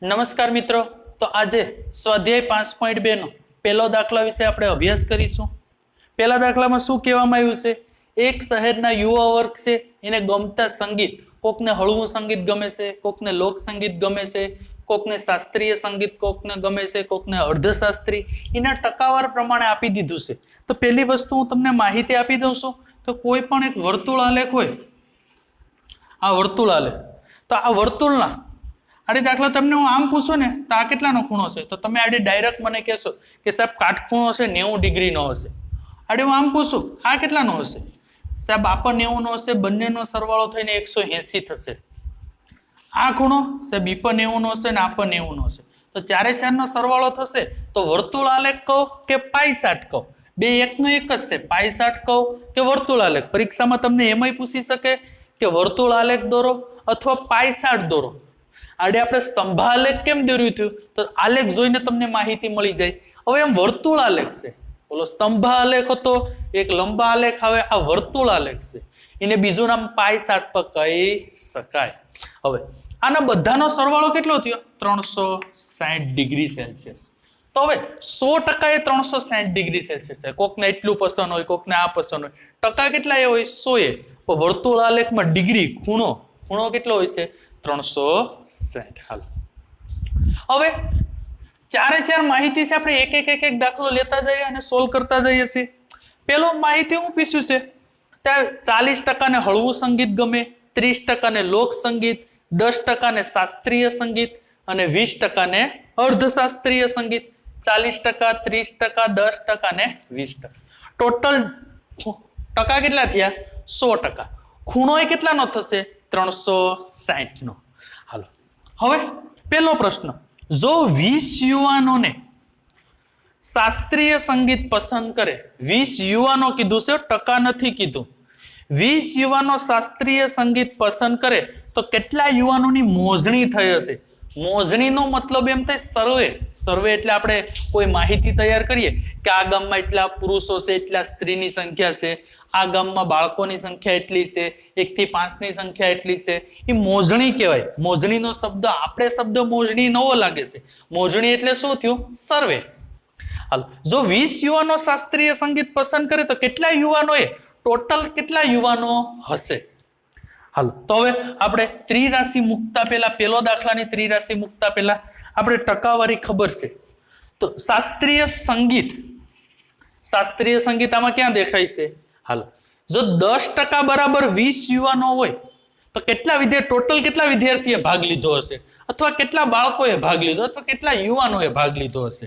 નમસ્કાર મિત્રો, તો આજે સ્વાધ્યાય 5.2 નો પહેલો દાખલા વિશે આપણે અભ્યાસ કરીશું. પહેલા દાખલામાં શું કહેવામાં આવ્યું છે? એક શહેરના યુવા વર્ગ છે, એને ગમતા સંગીત, કોકને હળવું સંગીત ગમે છે, કોકને લોક સંગીત ગમે છે, કોકને શાસ્ત્રીય સંગીત કોકને ગમે છે, કોકને અર્ધશાસ્ત્રી, એના ટકાવાર પ્રમાણે આપી દીધું છે. તો પહેલી વસ્તુ હું તમને માહિતી આપી દઉં છું. તો કોઈ પણ એક વર્તુળ આલેખ હોય, આ વર્તુળ આલેખ, તો આ વર્તુળના આડી દાખલા તમને હું આમ પૂછું ને તો આ કેટલાનો ખૂણો છે, તો તમે આડી ડાયરેક્ટ મને કહેશો કે સાહેબ કાટખૂણો છે 90 ડિગ્રીનો હશે. આડી હું આમ પૂછું આ કેટલાનો હશે, સાહેબ આ પણ 90 નો હશે, બંનેનો સરવાળો થઈને 180 થશે. આ ખૂણો સાહેબ ઈ પણ 90 નો હશે ને આ પણ 90 નો હશે. તો ચારે ચારનો સરવાળો થશે તો વર્તુળ આલેખ કહો કે પાઈ ચાર્ટ કહો? બે એકનો એક જ છે, પાઈ ચાર્ટ કહો કે વર્તુળ આલેખ? પરીક્ષામાં તમને એમાંય પૂછી શકે કે વર્તુળ આલેખ દોરો અથવા પાઈ ચાર્ટ દોરો. આડે આપણે સ્તંભાલેખ કેમ દોર્યું થયું, તો આલેખ જોઈને તમને માહિતી મળી જાય. હવે એમ વર્તુળ આલેખ છે, બોલો સ્તંભાલેખ હતો એક લંબા આલેખ, હવે આ વર્તુળ આલેખ છે, એને બીજું નામ પાઈ ચાર્ટ પર કહી શકાય. હવે આના બધાનો સરવાળો કેટલો થયો? 360 ડિગ્રી સેલ્સિયસ. તો હવે 100% એ 360 ડિગ્રી સેલ્સિયસ થાય. કોકને એટલું પસંદ હોય, કોકને આ પસંદ હોય. ટકા કેટલા એ હોય? 100 એ. પણ વર્તુળ આલેખમાં ડિગ્રી ખૂણો કેટલો હોય છે? 360. હાલ હવે ચારે ચાર માહિતી છે, આપણે એક દાખલો લેતા જઈએ અને સોલ્વ કરતા જઈએ છીએ. પેલો માહિતી હું પૂછ્યું છે ત્યાં 40% ને હળવું સંગીત ગમે, 30% ને લોક સંગીત, 10% ને શાસ્ત્રીય સંગીત અને 20% ને અર્ધશાસ્ત્રીય સંગીત. 40%, 30%, 10% ને 20%. ટોટલ ટકા કેટલા થયા? 100%. ખૂણો એ કેટલાનો થશે? 360 નો. હાલો હવે પહેલો પ્રશ્ન, જો 20 યુવાનોને શાસ્ત્રીય સંગીત પસંદ કરે, 20 યુવાનો કીધું છે, ટકા નથી કીધું. 20 યુવાનો શાસ્ત્રીય સંગીત પસંદ કરે તો કેટલા યુવાનોની મોજણી થઈ હશે? મોજણીનો મતલબ એમ થાય સર્વે એટલે આપણે કોઈ માહિતી તૈયાર કરીએ કે આ ગામમાં એટલા પુરુષો છે, એટલા સ્ત્રીની સંખ્યા છે, આ ગામમાં બાળકોની સંખ્યા એટલી છે, 1 થી 5 ની સંખ્યા એટલી છે. એ મોજણી કહેવાય. મોજણીનો શબ્દ મોજણી નવો લાગે છે. મોજણી એટલે શું થયું? સર્વે. હાલ જો 20 યુવાનો શાસ્ત્રીય સંગીત પસંદ કરે તો કેટલા યુવાનો એ ટોટલ કેટલા યુવાનો હશે? હાલો તો હવે આપણે ત્રિરાશિ મુકતા પહેલા, પેલો દાખલાની ત્રિરાશિ મુકતા પહેલા આપણે ટકાવારી ખબર છે. તો શાસ્ત્રીય સંગીત આમાં ક્યાં દેખાય છે? હાલો જો 10% બરાબર 20 યુવાનો હોય તો ટોટલ કેટલા વિદ્યાર્થીએ ભાગ લીધો હશે, અથવા કેટલા બાળકોએ ભાગ લીધો, અથવા કેટલા યુવાનોએ ભાગ લીધો હશે?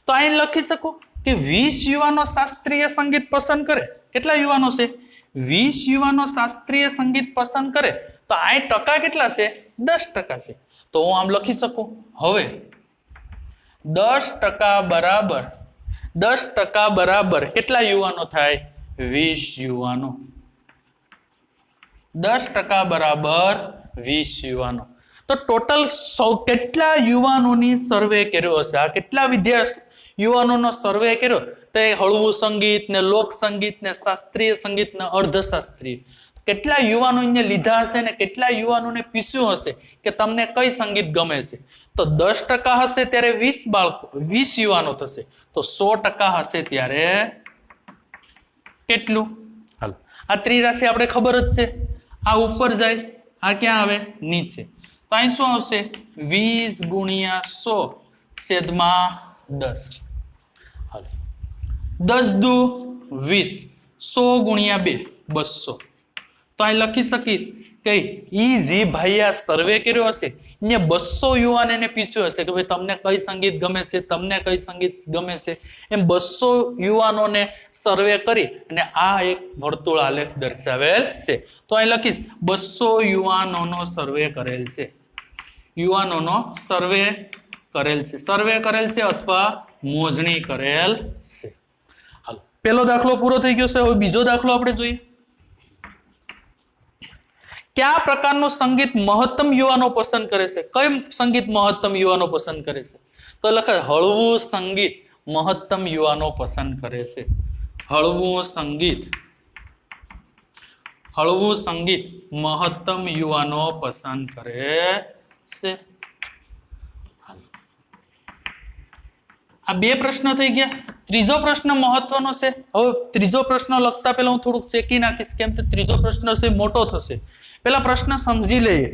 તો અહીં લખી શકો કે 20 યુવાનો શાસ્ત્રીય સંગીત પસંદ કરે. કેટલા યુવાનો છે? 20 યુવાનો શાસ્ત્રીય સંગીત પસંદ કરે તો આ ટકા કેટલા છે? 10% છે. તો હું આમ લખી શકું, હવે 10% બરાબર કેટલા યુવાનો થાય? 20 યુવાનો. 10% બરાબર 20 યુવાનો. તો ટોટલ કેટલા યુવાનોની સર્વે કર્યો હશે? આ કેટલા યુવાનોનો સર્વે કર્યો? તો હળવું સંગીત ને લોક સંગીત ને શાસ્ત્રીય સંગીત ને અર્ધશાસ્ત્રીય, કેટલા યુવાનોને લીધા હશે ને કેટલા યુવાનોને પૂછ્યું હશે કે તમને કઈ સંગીત ગમે છે? તો 10% હશે ત્યારે 20 યુવાનો થશે. તો 100% હશે ત્યારે કેટલું? હાલો આ ત્રિરાશિ આપણે ખબર જ છે. આ ઉપર જાય, આ ક્યાં આવે? નીચે. તો અહીં શું આવશે? 20 ગુણ્યા 100 છેદમાં 10. હાલો 10 દુ 20, 100 ગુણ્યા 2 200. તો અહીં લખી શકીશ કે ઈ જે ભાઈ આ સર્વે કર્યો હશે ને 200 યુવાન એને પૂછ્યું હશે કે ભાઈ તમને કઈ સંગીત ગમે છે, તમને કઈ સંગીત ગમે છે. એમ 200 યુવાનોને સર્વે કરી અને આ એક વર્તુળ આલેખ દર્શાવેલ છે. તો અહીં લખીશ 200 યુવાનોનો સર્વે કરેલ છે. યુવાનોનો સર્વે કરેલ છે અથવા મોજણી કરેલ છે. હાલો પહેલો દાખલો પૂરો થઈ ગયો છે. હવે બીજો દાખલો આપણે જોઈએ. કયા પ્રકારનું સંગીત મહત્તમ યુવાનો પસંદ કરે છે? કયું સંગીત મહત્તમ યુવાનો પસંદ કરે છે? તો લખાય હળવું સંગીત મહત્તમ યુવાનો પસંદ કરે છે. હળવું સંગીત મહત્તમ યુવાનો પસંદ કરે છે. આ બે પ્રશ્ન થઈ ગયા. ત્રીજો પ્રશ્ન મહત્વનો છે. હવે ત્રીજો પ્રશ્ન લખતા પહેલા હું થોડુંક ચેકી નાખીશ, કેમ કે ત્રીજો પ્રશ્ન છે મોટો થશે. પહેલા પ્રશ્ન સમજી લઈએ.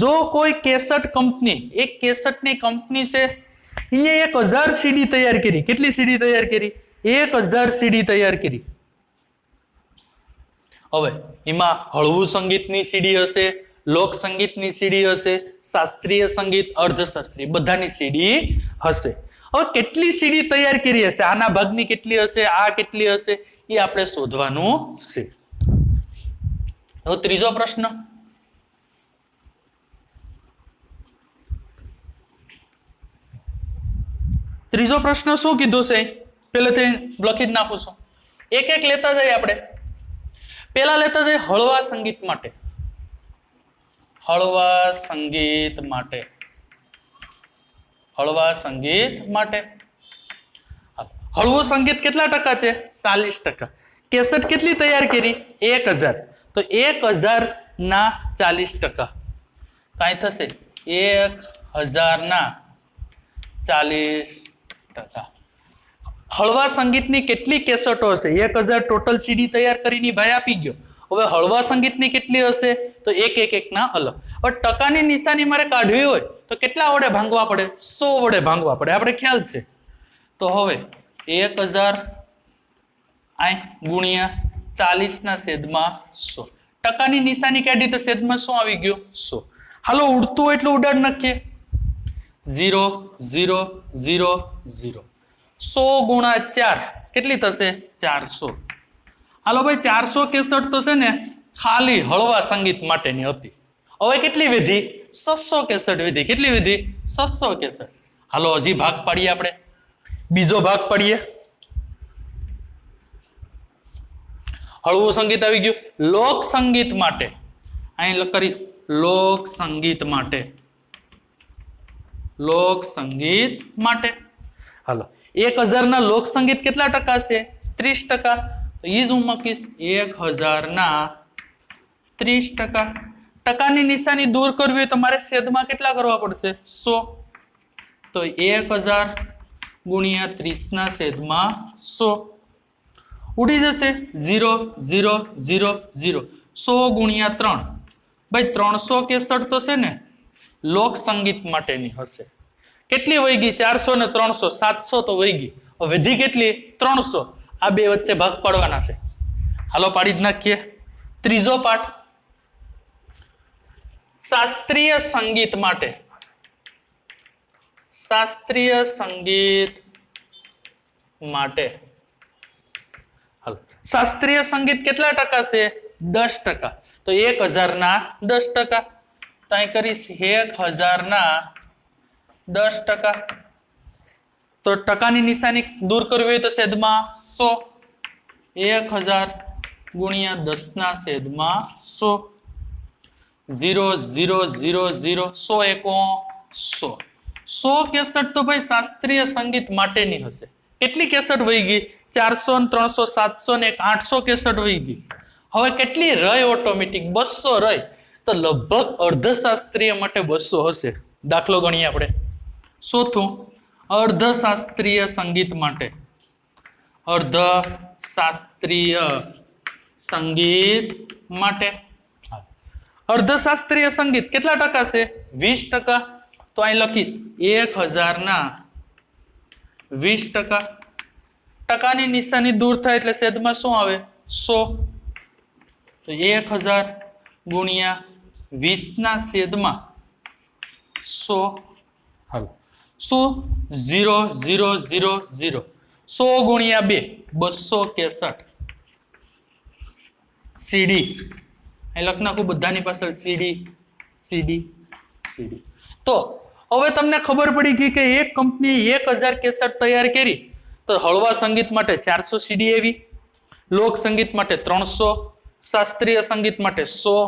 જો કોઈ કેસેટ કંપની, એક કેસેટની કંપની છે, અહીંયા 1000 સીડી તૈયાર કરી. કેટલી સીડી તૈયાર કરી? 1000 સીડી તૈયાર કરી. હવે એમાં હળવું સંગીતની સીડી હશે, લોક સંગીતની સીડી હશે, શાસ્ત્રીય સંગીત, અર્ધશાસ્ત્રીય, બધાની સીડી હશે. હવે કેટલી સીડી તૈયાર કરી હશે, આના ભાગની કેટલી હશે, આ કેટલી હશે, એ આપણે શોધવાનું છે. હવે ત્રીજો પ્રશ્ન, ત્રીજો પ્રશ્ન શું કીધું છે પહેલેથી લખી જ નાખું છું. એક એક લેતા જઈએ આપણે. પેલા લેતા જઈએ હળવા સંગીત માટે. હળવા સંગીત માટે, હળવા સંગીત માટે. હળવું સંગીત કેટલા ટકા છે? 40%. કેસેટ કેટલી તૈયાર કરી? 1000. તો 1000 ના 40%. કાંઈ થશે 1000 ના 40%. હળવા સંગીતની કેટલી કેસેટો હશે? 1000 ટોટલ સીડી તૈયાર કરીને ભાઈ આપી ગયો. હવે હળવા સંગીતની કેટલી હશે? તો એક ના અલગ. હવે ટકાની નિશાની મારે કાઢવી હોય તો કેટલા વડે ભાંગવા પડે? 100 વડે ભાંગવા પડે, આપણે ખ્યાલ છે. તો હવે 1000 ગુણ્યા 40 ના છેદમાં 100. ટકાની નિશાની કાઢી તો છેદમાં શું આવી ગયું? 100. હાલો ઉડતું હોય એટલું ઉડાડ નાખીએ. 0 0 0 0. 100 ગુણા 4 કેટલી થશે? 400. હાલો ભાઈ 400 કેસેટ તો છે ને ખાલી હળવા સંગીત માટેની હતી. હવે કેટલી વધી? 600 કેસેટ વધી. કેટલી વધી? 600 કેસેટ. હાલો હજી ભાગ પાડીએ આપણે. બીજો ભાગ પાડીએ. હળવું સંગીત આવી ગયું. લોક સંગીત માટે અહીં કરીશ લોક સંગીત માટે. લોક સંગીત માટે. હાલો 1000 ના લોક સંગીત કેટલા ટકા છે? 30%. તો એ જ હું મૂકીશ 1000 ના 30%. ટકાની નિશાની દૂર કરવી હોય તો મારે છેદમાં કેટલા કરવા પડશે? 100. તો 1000 ગુણ્યા 30 ના છેદમાં 100. ઉડી જશે 0 0 0 0. 100 ગુણ્યા 3. ભાઈ 300 કેસેટ તો છે ને લોક સંગીત માટેની હશે. કેટલી વહી ગઈ? 400 ને 300 700 તો વહી ગઈ. વધી કેટલી? 300. આ બે વચ્ચે ભાગ પાડવાના છે. હાલો પાડી જ નાખીએ. ત્રીજો પાઠ શાસ્ત્રીય સંગીત માટે. શાસ્ત્રીય સંગીત માટે. હાલો શાસ્ત્રીય સંગીત કેટલા ટકા છે? 10%. તો 1000 ના 10%. તો અહીં કરીશ 1000 ના 10%. તો ટકાની નિશાની દૂર કરવી હોય તો છેદમાં 100. 1000 ગુણ્યા 10 ના છેદમાં 100. 0 0 0 0. 100 એકો 100. 100 કેસેટ તો ભાઈ શાસ્ત્રીય સંગીત માટેની હશે. કેટલી કેસેટ વહી ગઈ? 400 ને 300 700 ને 800 કેસેટ વહી ગઈ. હવે કેટલી રહી? ઓટોમેટિક 200 રહી. તો લગભગ અર્ધશાસ્ત્રીય માટે 200 હશે. દાખલો ગણીએ આપણે. ચોથું અર્ધશાસ્ત્રીય સંગીત માટે. અર્ધશાસ્ત્રીય સંગીત માટે. અર્ધશાસ્ત્રીય સંગીત કેટલા ટકા છે? 20%. તો અહીં લખીશ 1000 ના 20%. ટકાની નિશાની દૂર થાય એટલે છેદમાં શું આવે? 100. તો 1000 ગુણ્યા 20 ના છેદમાં 100. હાલો શું? 0 0 0 0. 100 ગુણ્યા 2 263 સીડી. અહીં લખ નાખું બધાની પાછળ સીડી સીડી સીડી. તો હવે તમને ખબર પડી ગઈ કે એક કંપની 1000 કેસેટ તૈયાર કરી. તો હળવા સંગીત માટે 400 સીડી આવી, લોક સંગીત માટે 300, શાસ્ત્રીય સંગીત માટે 100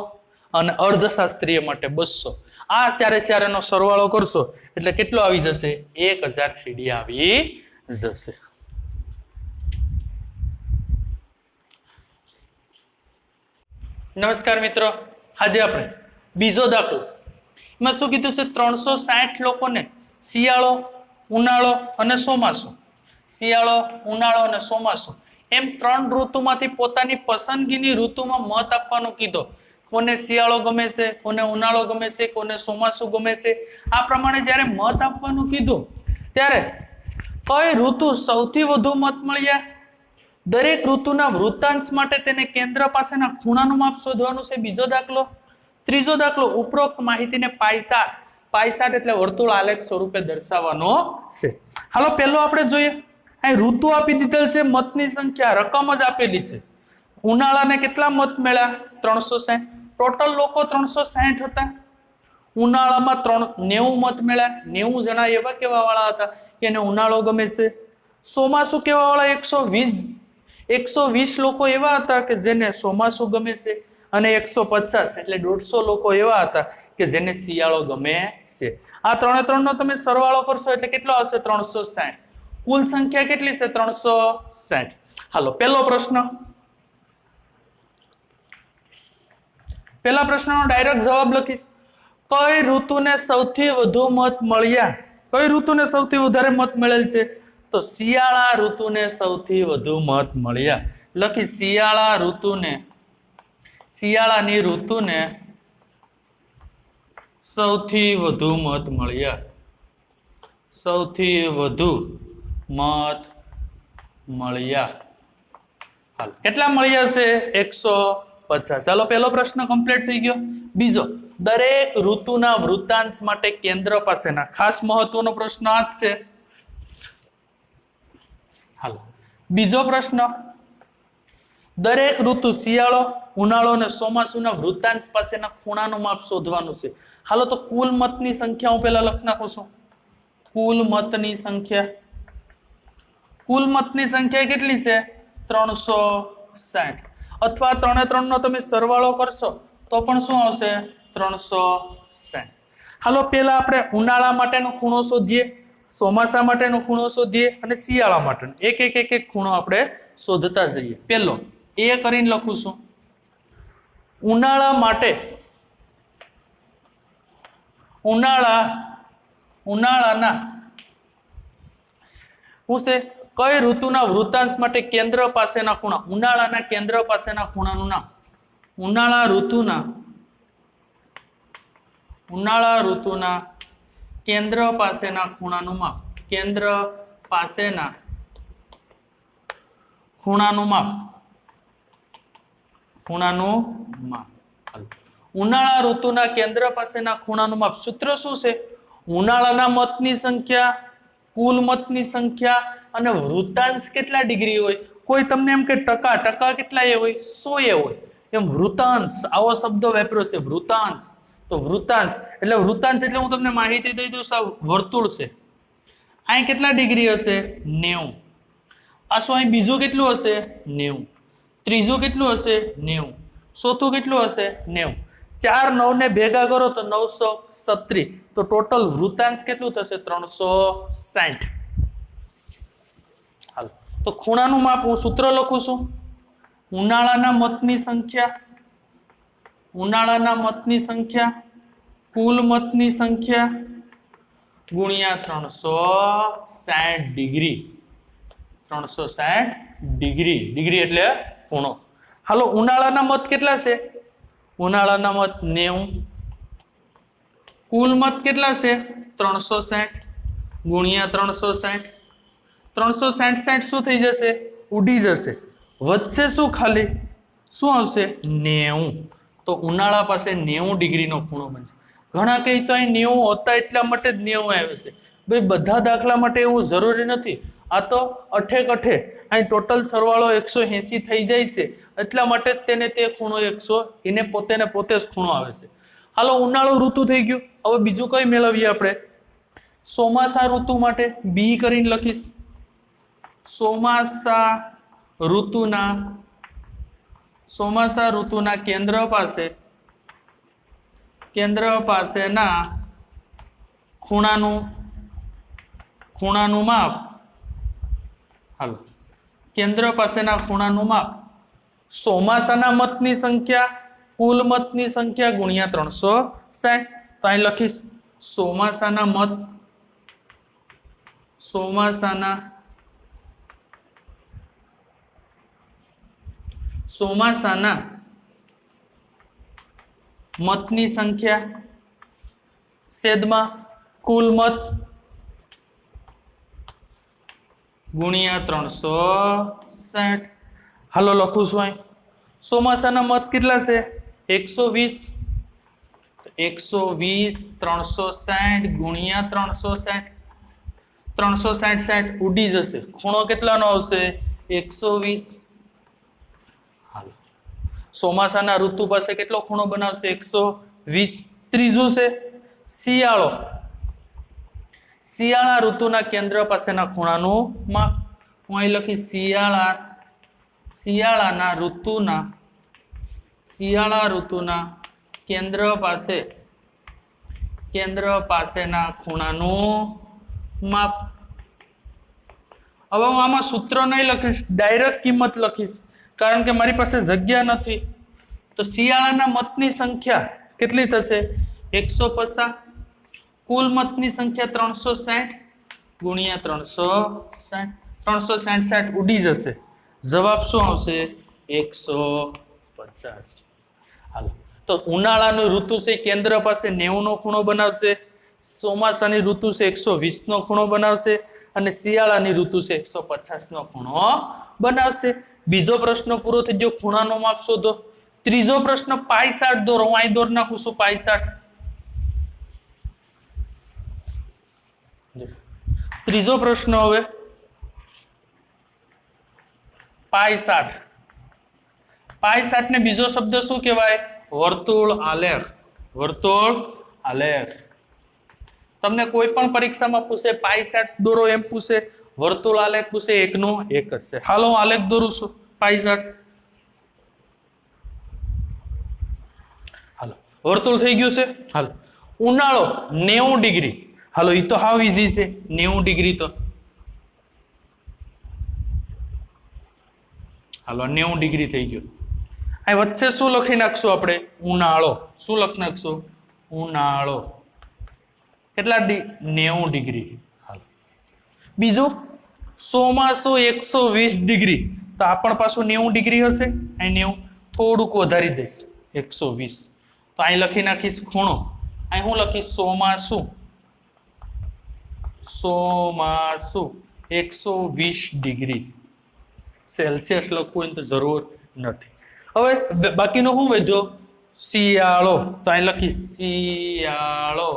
અને અર્ધશાસ્ત્રીય માટે 200. આ ચારેનો સરવાળો કરશો એટલે કેટલો આવી જશે? 1000 સીડી આવી જશે. નમસ્કાર મિત્રો, આજે આપણે બીજો દાખલો. એમાં શું કીધું છે? 360 લોકોને શિયાળો ઉનાળો અને ચોમાસું, શિયાળો, ઉનાળો અને ચોમાસું, એમ 3 ઋતુમાંથી પોતાની પસંદગીની ઋતુમાં મત આપવાનો કીધો. કોને શિયાળો ગમે છે, કોને ઉનાળો ગમે છે, કોને ચોમાસું ગમે છે. આ પ્રમાણે જ્યારે મત આપવાનું કીધું ત્યારે કઈ ઋતુ સૌથી વધુ મત મળ્યા, દરેક ઋતુના વૃત્તાંશ માટે તેને કેન્દ્ર પાસેના ખૂણાનું માપ શોધવાનું છે. બીજો દાખલો. ત્રીજો દાખલો, ઉપરોક્ત માહિતીને પાયસાટ, પાયસાટ એટલે વર્તુળ આલેખ સ્વરૂપે દર્શાવવાનો છે. હાલો પહેલો આપણે જોઈએ. અહીં ઋતુ આપી દીધેલ છે, મતની સંખ્યા રકમ જ આપેલી છે. ઉનાળાને કેટલા મત મળ્યા? 360. ટોટલ લોકો 360 હતા. ઉનાળામાં 90 મત મળ્યા. 90 જણા એવા કેવા વાળા હતા કે એને ઉનાળો ગમે છે. ચોમાસું કેવા વાળા 120 લોકો એવા હતા કે જેને ચોમાસું ગમે છે, અને 150 એટલે 150 લોકો એવા હતા કે જેને શિયાળો ગમે છે. આ 3 નો તમે સરવાળો કરશો એટલે કેટલો આવશે? 360. કુલ સંખ્યા કેટલી છે? 360. હાલો પહેલો પ્રશ્ન. પહેલા પ્રશ્નનો ડાયરેક્ટ જવાબ લખીશ. કઈ ઋતુને સૌથી વધુ મત મળ્યા? કઈ ઋતુને સૌથી વધારે મત મળેલ છે? તો શિયાળા ઋતુને સૌથી વધુ મત મળ્યા. લખી શિયાળાની ઋતુને સૌથી વધુ મત મળ્યા. સૌથી વધુ મત મળ્યા. હાલ કેટલા મળ્યા છે? 150. ચાલો પહેલો પ્રશ્ન કમ્પ્લીટ થઈ ગયો. બીજો, દરેક ઋતુના વૃત્તાંશ માટે કેન્દ્ર પાસેના, ખાસ મહત્વનો પ્રશ્ન આ જ છે. હાલો બીજો પ્રશ્ન, દરેક ઋતુ શિયાળો, ઉનાળો અને ચોમાસુના વૃત્તાંશ પાસેના ખૂણાનું માપ શોધવાનું છે. હાલો તો કુલ મતની સંખ્યા હું પહેલા લખી નાખું છું. કુલ મતની સંખ્યા કેટલી છે? 360. અથવા 3 નો તમે સરવાળો કરશો તો પણ શું આવશે? 360. હાલો પેલા આપણે ઉનાળા માટેનો ખૂણો શોધીએ, ચોમાસા માટેનો ખૂણો શોધીએ અને શિયાળા માટેનો. એક ખૂણો આપણે શોધતા જઈએ. પેલો એ કરીને લખું છું. ઉનાળા માટે ઉનાળાના શું છે? કઈ ઋતુના વૃત્તાંશ માટે કેન્દ્ર પાસેના ખૂણા, ઉનાળાના કેન્દ્ર પાસેના ખૂણાનું નામ. ઉનાળા ઋતુના કેન્દ્ર પાસેના ખૂણાનું માપ. કેન્દ્ર પાસેના ખૂણાનું માપ. ઉનાળા ઋતુના કેન્દ્ર પાસેના ખૂણાનું માપ. સૂત્ર શું છે? ઉનાળાના મતની સંખ્યા, કુલ મતની સંખ્યા અને વૃત્તાંશ કેટલા ડિગ્રી હોય. કોઈ તમને એમ કે ટકા કેટલા એ હોય? 100 એ હોય. એમ વૃત્તાંશ, આવો શબ્દ વાપર્યો છે વૃત્તાંશ. તો વૃત્તાંશ એટલે હું તમને માહિતી દઈ દઉં, વર્તુળ છે. અહીં કેટલા ડિગ્રી હશે? 90. પાછું અહીં બીજું કેટલું હશે? 90. ત્રીજું કેટલું હશે? 90. ચોથું કેટલું હશે? 90. 4 9 ને ભેગા કરો તો 936. તો ટોટલ વૃત્તાંશ કેટલું થશે? 360. હાલ તો ખૂણાનું માપ હું સૂત્ર લખું છું. ઉનાળાના મતની સંખ્યા, કુલ મતની સંખ્યા ગુણ્યા 360 ડિગ્રી. 360 ડિગ્રી એટલે ખૂણો. હાલો ઉનાળાના મત કેટલા છે? ઉનાળાના મત 90. કુલ મત કેટલા છે? 360 ગુણ્યા 360. 360 શું થઈ જશે? ઉડી જશે. વધશે શું? ખાલી શું આવશે? 90. તો ઉનાળા પાસે 90 ડિગ્રીનો ખૂણો બનશે. ઘણા કહે તો અહીં 90 હોતા એટલા માટે જ 90 આવે છે. ભાઈ બધા દાખલા માટે એવું જરૂરી નથી. આ તો અઠે અહીં ટોટલ સરવાળો 180 થઈ જાય છે, એટલા માટે તેને તે ખૂણો 100 એને પોતે જ ખૂણો આવે છે. હાલો ઉનાળો ઋતુ થઈ ગયું. હવે બીજું કઈ મેળવીએ આપણે? ચોમાસા ઋતુ માટે બી કરીને લખીશ. ચોમાસા ઋતુના કેન્દ્ર પાસેના ખૂણાનું માપ. હાલો કેન્દ્ર પાસેના ખૂણાનું માપ ચોમાસાના મતની સંખ્યા, કુલ મતની સંખ્યા ગુણ્યા 360. તો અહીં લખીશ ચોમાસાના મત ચોમાસાના મતની સંખ્યા છેદમાં કુલ મત ગુણ્યા 360. હાલો લખું છું અહીં ચોમાસાના મત કેટલા છે 120. 120 360 ગુણ્યા 360. 360 ઉડી જશે. ખૂણો કેટલાનો આવશે 120. હાલો ચોમાસાના ઋતુ પાસે કેટલો ખૂણો બનાવશે 120. ત્રીજું છે શિયાળો. શિયાળા ઋતુના કેન્દ્ર પાસેના ખૂણાનું માપ. હું અહીં લખી શિયાળા ઋતુના કેન્દ્ર પાસેના ખૂણાનું માપ. હવે હું આમાં સૂત્ર નહીં લખીશ, ડાયરેક્ટ કિંમત લખીશ કારણ કે મારી પાસે જગ્યા નથી. તો શિયાળાના મતની સંખ્યા કેટલી થશે 150. કુલ મતની સંખ્યા 360 ગુણ્યા 360. 360 ઉડી જશે. જવાબ શું આવશે 150. હાલો તો ઉનાળાની ઋતુ છે કેન્દ્ર પાસે 90 નો ખૂણો બનાવશે. ચોમાસાની ઋતુ છે 120 નો ખૂણો બનાવશે અને શિયાળાની ઋતુ છે 150 નો ખૂણો બનાવશે. બીજો પ્રશ્ન પૂરો થઈ ગયો. ખૂણાનો માપ શોધો. ત્રીજો પ્રશ્ન પાઈ 60 દોરો. હું અહીં દોર નાખું છું પાઈ 60. ત્રીજો પ્રશ્ન હવે પાઈ 60. પાઈ 60 ને બીજો શબ્દ શું કહેવાય વર્તુળ આલેખ. વર્તુળ આલેખ. તમને કોઈ પણ પરીક્ષામાં પૂછે પાઈ 60 દોરો એમ પૂછે, વર્તુળ આલેખ પૂછે, એકનો એક જ છે. હાલો હું આલેખ દોરું છું પાઈ 60. હાલો વર્તુળ થઈ ગયું છે. હાલો ઉનાળો 90 ડિગ્રી. હાલો એ તો હાવ ઈઝી છે 90 ડિગ્રી. તો હાલો 90 ડિગ્રી થઈ ગયું. અહીં વચ્ચે શું લખી નાખશું આપણે ઉનાળો. શું લખી નાખશું ઉનાળો. કેટલા 90 ડિગ્રી. હાલો બીજું ચોમાસું 120 ડિગ્રી. તો આ પણ પાછું 90 ડિગ્રી હશે. અહીં 90 થોડુંક વધારી દઈશ 120. તો અહીં લખી નાખીશ ખૂણો. અહીં હું લખીશ ચોમાસું 120 ડિગ્રી. સેલ્સિયસ લખવું હોય તો જરૂર નથી. હવે બાકીનો શું વધ્યો શિયાળો. તો અહીં લખીશ શિયાળો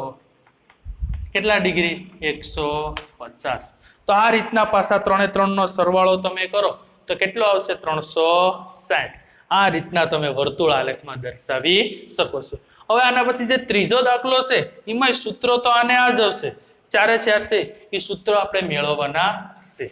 કેટલા ડિગ્રી 150. તો આ રીતના પાછા 3 એ 3 નો સરવાળો તમે કરો તો કેટલો આવશે 360. આ રીતના તમે વર્તુળ આલેખમાં દર્શાવી શકો છો. હવે આના પછી જે ત્રીજો દાખલો છે એમાં સૂત્રો તો આને આ જ આવશે. 4 એ 4 છે એ સૂત્રો આપણે મેળવવાના છે.